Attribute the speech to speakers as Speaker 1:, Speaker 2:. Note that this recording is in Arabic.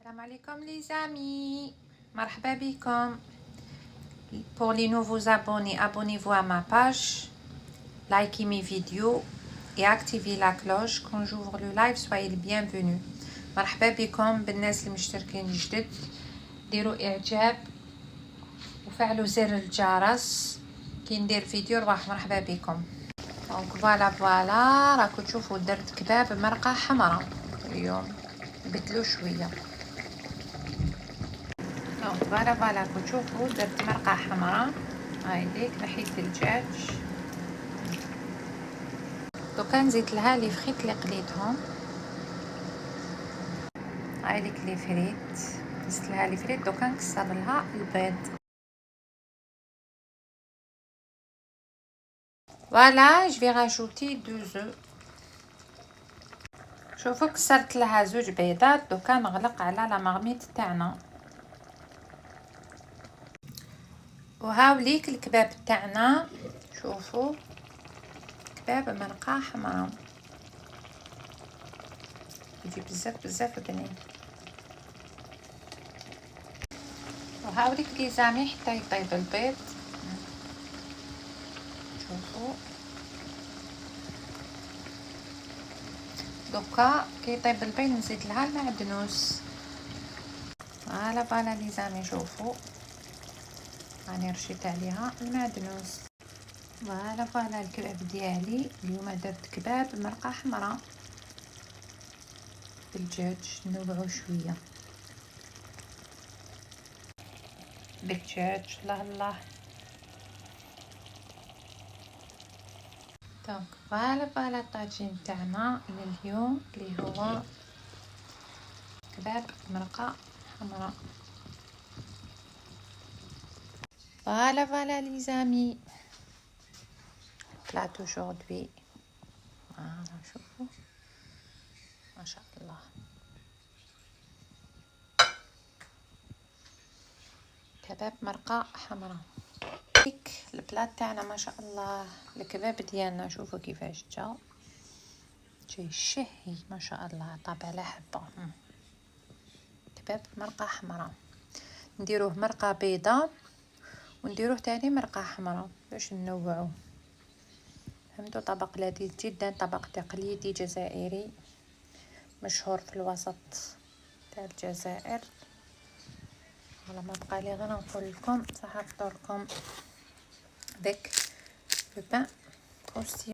Speaker 1: السلام عليكم les amis, مرحبا بكم. Pour les nouveaux abonnés, abonnez-vous à ma page, likez mes vidéos et activez la cloche quand j'ouvre le live. Soyez les bienvenus. مرحبا بكم بالناس المشتركين جدد، ديروا اعجاب وفعلوا زر الجرس كي ندير فيديو. رواح مرحبا بكم. دونك فوالا راكم تشوفوا درت كباب مرقه حمراء اليوم، بدلو شويه. دونك فوالا كي تشوفوا درت مرقه حمراء. هاي ديك نحيت الدجاج، دوكا نزيد لها لي فريت اللي قليتهم. هاي ديك لي فريت نزيد لها لي فريت، دوكا نكسر لها البيض. فوالا جو في راجوتي 2 œufs. شوفوا كسرت لها 2 بيضات، دوكا نغلق على لا مارميت تاعنا. وهاوليك الكباب تاعنا، شوفوا كباب مرقه حمراء يجي بزاف بنين. وهاوليك لي زامي حتى يطيب البيض. شوفوا دوكا كي يطيب البيض نزيد لها المعدنوس. فوالا لي زامي شوفوا راني رشيت عليها المعدنوس. فوالا الكباب ديالي اليوم درت كباب مرقه حمراء بالدجاج، نوعو شويه بالدجاج. الله دونك فوالا الطاجين تاعنا لليوم اللي هو كباب مرقه حمراء. فوالا لي زامي بلات aujourd'hui. فوالا شوفوا ما شاء الله. كباب مرقه حمراء. ديك البلات تاعنا ما شاء الله. الكباب ديالنا شوفوا كيفاش جا، جاي شهي ما شاء الله، طاب على حبه. كباب مرقه حمراء، نديروه مرقه بيضاء ونديروه تاني مرقه حمراء باش ننوعو. فهمتوا؟ طبق لذيذ جدا، طبق تقليدي جزائري مشهور في الوسط تاع الجزائر. والله ما بقى لي غير نقول لكم صحه فطوركم ديك لو بان كروستي.